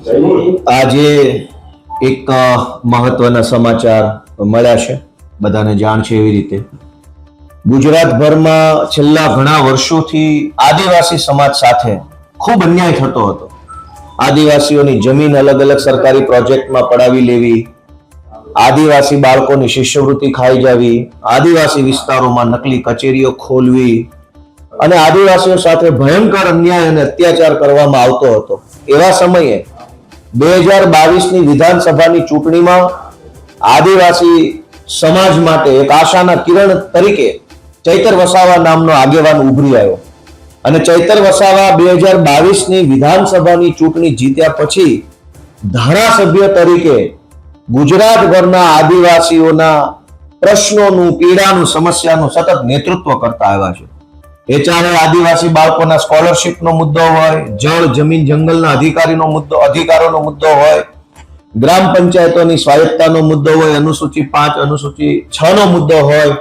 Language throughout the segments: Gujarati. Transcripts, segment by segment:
આજે એક મહત્વના સમાચાર મળ્યા છે, બધાને જાણ છે એવી રીતે ગુજરાતભરમાં છેલ્લા ઘણા વર્ષોથી આદિવાસી સમાજ સાથે ખૂબ અન્યાય થતો હતો. આદિવાસીઓની જમીન અલગ અલગ સરકારી પ્રોજેક્ટમાં પડાવી લેવી, આદિવાસી બાળકોની શિષ્યવૃત્તિ ખાઈ જવી, આદિવાસી વિસ્તારોમાં નકલી કચેરીઓ ખોલવી અને આદિવાસીઓ સાથે ભયંકર અન્યાય અને અત્યાચાર કરવામાં આવતો હતો. એવા સમયે 2022ની વિધાનસભાની ચૂંટણીમાં આદિવાસી સમાજ માટે એક આશાના કિરણ તરીકે ચૈતર વસાવા નામનો આગેવાન ઉભરી આવ્યો અને ચૈતર વસાવા 2022ની વિધાનસભાની ચૂંટણી જીત્યા પછી ધારાસભ્ય તરીકે ગુજરાતભરના આદિવાસીઓના પ્રશ્નોનું, પીડાનું, સમસ્યાનું સતત નેતૃત્વ કરતા આવ્યા છે. એ ચાહે આદિવાસી બાળકોના સ્કોલરશિપનો મુદ્દો હોય, જળ, જમીન, જંગલના અધિકારોનો મુદ્દો હોય, ગ્રામ પંચાયતોની સ્વાયત્તાનો મુદ્દો હોય, અનુસૂચિ 5, અનુસૂચિ 6 નો મુદ્દો હોય,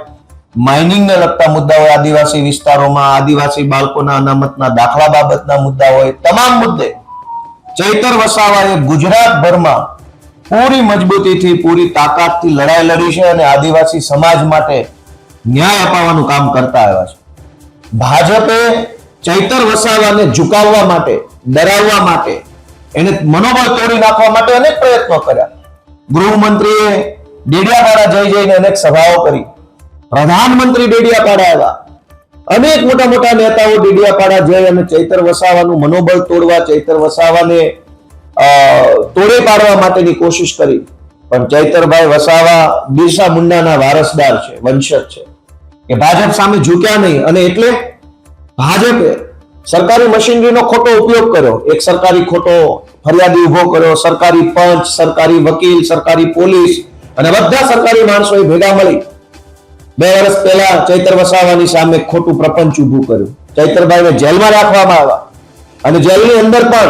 માઇનિંગને લગતા મુદ્દા હોય, આદિવાસી વિસ્તારોમાં આદિવાસી બાળકોના અનામતના દાખલા બાબતના મુદ્દા હોય, તમામ મુદ્દે ચૈતર વસાવાએ ગુજરાતભરમાં પૂરી મજબૂતીથી, પૂરી તાકાતથી લડાઈ લડી છે અને આદિવાસી સમાજ માટે ન્યાય અપાવવાનું કામ કરતા આવ્યા છે. ભાજપે ચૈતર વસાવાને ઝુકાવવા માટે, ડરાવવા માટે, એને મનોબળ તોડી નાખવા માટે અનેક પ્રયત્નો કર્યા. ગૃહમંત્રીએ ડેડિયાપાડા જઈને અનેક સભાઓ કરી, પ્રધાનમંત્રી ડેડિયાપાડા આવ્યા, અનેક મોટા મોટા નેતાઓ ડેડિયાપાડા જઈ અને ચૈતર વસાવાનું મનોબળ તોડવા, ચૈતર વસાવાને તોડે પાડવા માટેની કોશિશ કરી. પણ ચૈતરભાઈ વસાવા બિરસા મુંડાના વારસદાર છે, વંશજ છે, કે ભાજપ સામે ઝૂક્યા નહીં અને એટલે ભાજપે સરકારી મશીનરીનો ખોટો ઉપયોગ કર્યો. એક સરકારી ખોટો ફરિયાદી ઉભો કર્યો, સરકારી પંચ, સરકારી વકીલ, સરકારી પોલીસ અને બધા સરકારી માણસોએ ભેગા મળી 2 વર્ષ પહેલા ચૈતર વસાવાની સામે ખોટું પ્રપંચ ઉભું કર્યું. ચૈતરભાઈને જેલમાં રાખવામાં આવ્યા અને જેલની અંદર પણ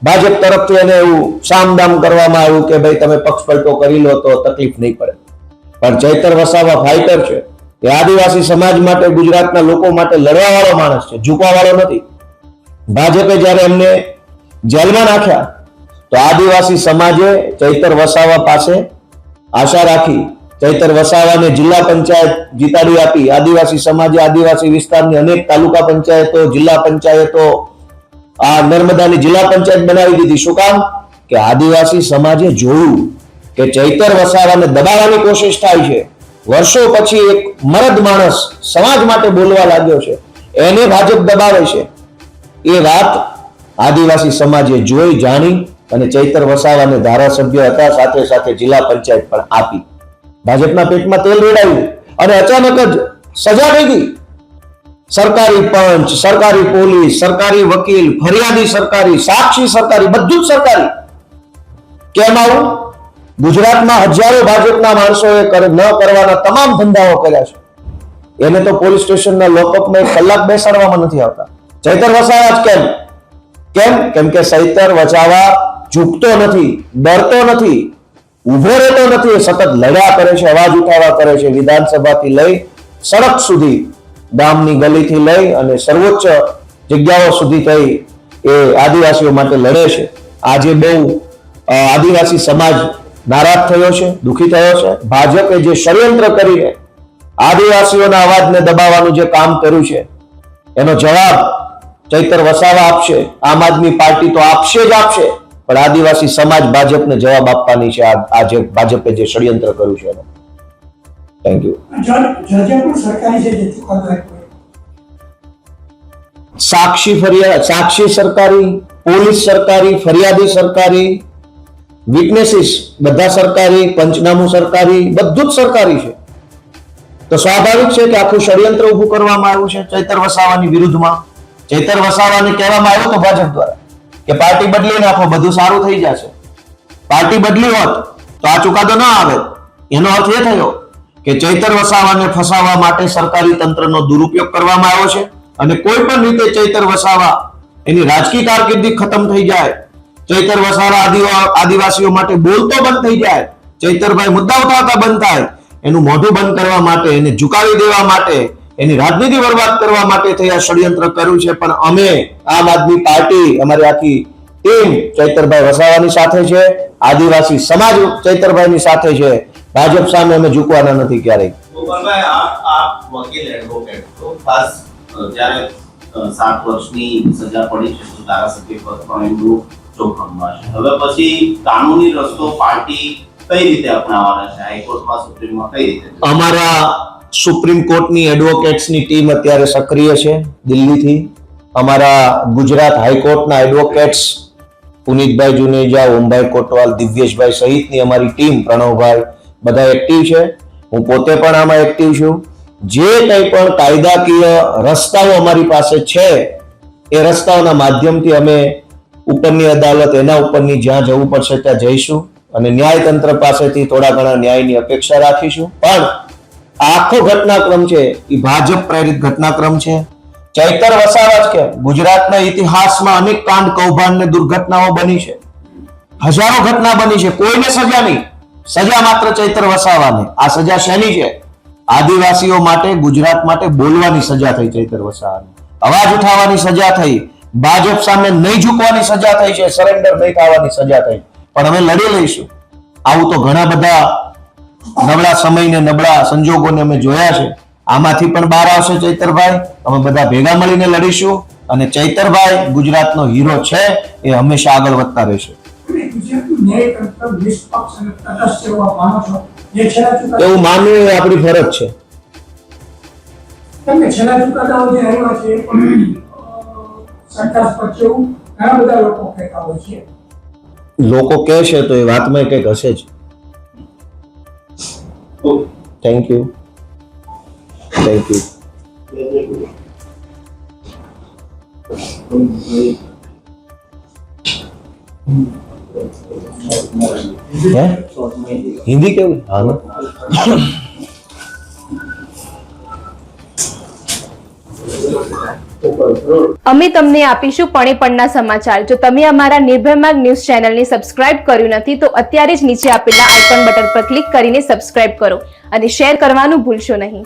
ભાજપ તરફથી એને એવું સામદામ કરવામાં આવ્યું કે ભાઈ તમે પક્ષપલટો કરી લો તો તકલીફ નહીં પડે. પણ ચૈતર વસાવા ફાઇટર છે, એ આદિવાસી સમાજ માટે, ગુજરાતના લોકો માટે લડવા વાળો માણસ છે, ઝૂકવા વાળો નથી. ભાજપે જ્યારે એમને જેલમાં નાખ્યા તો આદિવાસી સમાજે ચૈતર વસાવા પાસે આશા રાખી, ચૈતર વસાવાને જિલ્લા પંચાયત જીતાડી આપી. આદિવાસી સમાજે આદિવાસી વિસ્તારની અનેક તાલુકા પંચાયતો, જિલ્લા પંચાયતો, આ નર્મદાની જિલ્લા પંચાયત બનાવી દીધી. શું કામ? કે આદિવાસી સમાજે જોયું કે ચૈતર વસાવાને દબાવવાની કોશિશ થાય છે. વર્ષો પછી એક મરદ માણસ સમાજ માટે બોલવા લાગ્યો છે, એને ભાજપ દબાવે છે. એ વાત આદિવાસી સમાજે જોઈ, જાણી અને ચૈતર વસાવાને ધારાસભ્ય હતા, સાથે સાથે જિલ્લા પંચાયત પણ આપી. ભાજપના પેટમાં તેલ રેડાયું અને અચાનક જ સજા થઈ ગઈ. સરકારી પંચ, સરકારી પોલીસ, સરકારી વકીલ, ફરિયાદી સરકારી, સાક્ષી સરકારી, બધું જ સરકારી. કેમ આવું? ગુજરાતમાં હજારો ભાજપના માણસોએ ન કરવાના તમામ ધંધાઓ કર્યા છે. એને તો પોલીસ સ્ટેશનના લોકઅપમાં 1 કલાક બેસાડવામાં નથી આવતા. ચૈતર વસાવા જ કેમ? કેમ કે ચૈતર વસાવા ઝૂકતો નથી, ડરતો નથી, ઉભો રહેતો નથી, સતત લડ્યા કરે છે, અવાજ ઉઠાવવા કરે છે. વિધાનસભાથી લઈ સડક સુધી, ગામની ગલીથી લઈ અને સર્વોચ્ચ જગ્યાઓ સુધી થઈ એ આદિવાસીઓ માટે લડે છે. આજે બહુ આદિવાસી સમાજ નારાજ થયો છે, દુઃખી થયો છે. ભાજપે જે ષડયંત્ર કરીને આદિવાસીઓના અવાજને દબાવવાનું જે કામ કર્યું છે એનો જવાબ ચૈતર વસાવા આપશે. આમ આદમી પાર્ટી તો આપશે જ આપશે, પણ આદિવાસી સમાજ ભાજપને જવાબ આપવાની છે આજે ભાજપે જે ષડયંત્ર કર્યું છે એનો. Thank you. સાક્ષી સરકારી, પોલીસ સરકારી, ફરિયાદી સરકારી, વિટનેસીસ બધા સરકારી, પંચનામું સરકારી, બધું જ સરકારી છે. તો સ્વાભાવિક છે કે આખું ષડયંત્ર ઊભું કરવામાં આવ્યું છે ચૈતર વસાવાની વિરુદ્ધમાં. ચૈતર વસાવાને કહેવામાં આવ્યું તો ભાજપ દ્વારા કે પાર્ટી બદલી નાખો, બધું સારું થઈ જશે. પાર્ટી બદલી હોત તો આ ચુકાદો ન આવે. એનો અર્થ એ થયો કે ચૈતર વસાવાને ફસાવવા માટે સરકારી તંત્રનો દુરુપયોગ કરવામાં આવ્યો છે અને કોઈ પણ રીતે ચૈતર વસાવા એની રાજકીય કારકિર્દી ખતમ થઈ જાય, ચૈતર વસાવા આદિવાસીઓ માટે બોલતો બંધ થઈ જાય, ચૈતરભાઈ મુદ્દા ઉઠાવતા બંધ થાય, એનું મોઢું બંધ કરવા માટે, એને ઝુકાવી દેવા માટે, એની રાજનીતિ બરબાદ કરવા માટે થયા ષડયંત્ર કર્યું છે. પણ અમે આમ આદમી પાર્ટી, અમારી આખી ટીમ ચૈતરભાઈ વસાવાની સાથે છે, આદિવાસી સમાજ ચૈતરભાઈની સાથે છે. ભાજપ સામે અમે ઝૂકવાના નથી ક્યારેય. ગોપાલભાઈ, આપ વકીલ એડવોકેટ છો, ખાસ જ્યારે 7 વર્ષની સજા પડી છે તો ધારાસભ્ય પદ પણ એમનું જોખમમાં છે. હવે પછી કાનૂની રસ્તો પાર્ટી કઈ રીતે અપનાવવાના છે? હાઈકોર્ટમાં, સુપ્રીમમાં કઈ રીતે? અમારા સુપ્રીમ કોર્ટની એડવોકેટ્સની ટીમ અત્યારે સક્રિય છે દિલ્હીથી. અમારા ગુજરાત હાઈકોર્ટના એડવોકેટ્સ પુનિતભાઈ જુનેજા, ઓમભાઈ કોટવાલ, દિવ્યેશભાઈ સહિતની અમારી ટીમ, પ્રણવભાઈ, બધા એક્ટિવ છે. હું પોતે પણ આમાં એક્ટિવ છું. જે કંઈ પણ કાયદાકીય રસ્તાઓ અમારી પાસે છે એ રસ્તાઓના માધ્યમથી અમે ઉપરની અદાલત, એના ઉપરની જ્યાં જવું પડશે ત્યાં જઈશું અને ન્યાયતંત્ર પાસેથી થોડા ઘણા ન્યાયની અપેક્ષા રાખીશું. પણ આખો ઘટનાક્રમ છે એ ભાજપ પ્રેરિત ઘટનાક્રમ છે. ચૈતર વસાવા જ કે ગુજરાતના ઇતિહાસમાં અનેક કાંડ, કૌભાંડ ને દુર્ઘટનાઓ બની છે. હજારો ઘટના બની છે, કોઈને સજા નહીં. સજા માત્ર ચૈતર વસાવાને. આ સજા શેની છે? આદિવાસીઓ માટે, ગુજરાત માટે બોલવાની સજા થઈ ચૈતર વસાવાને. અવાજ ઉઠાવવાની સજા થઈ. ભાજપ સામે નહીં ઝૂકવાની સજા થઈ છે, સરેન્ડર નહીં થવાની સજા થઈ. પણ અમે લડી લઈશું. આવું તો ઘણા બધા નબળા સમયને, નબળા સંજોગોને અમે જોયા છે. આમાંથી પણ બહાર આવશે ચૈતરભાઈ. અમે બધા ભેગા મળીને લડીશું અને ચૈતરભાઈ ગુજરાતનો હીરો છે, એ હંમેશા આગળ વધતા રહેશે. એવું માનવું એ આપણી ફરજ છે. લોકો કહે છે તો એ વાતમાં કંઈક હશે જ. Thank you. Thank you. Hindi केवल? हाँ ना. અમે તમને આપીશું પણેપણના સમાચાર. જો તમે અમારા નિર્ભય માર્ગ ન્યૂઝ ચેનલને સબસ્ક્રાઇબ કર્યું નથી તો અત્યારે જ નીચે આપેલા આઇકોન બટન પર ક્લિક કરીને સબસ્ક્રાઇબ કરો અને શેર કરવાનું ભૂલશો નહીં.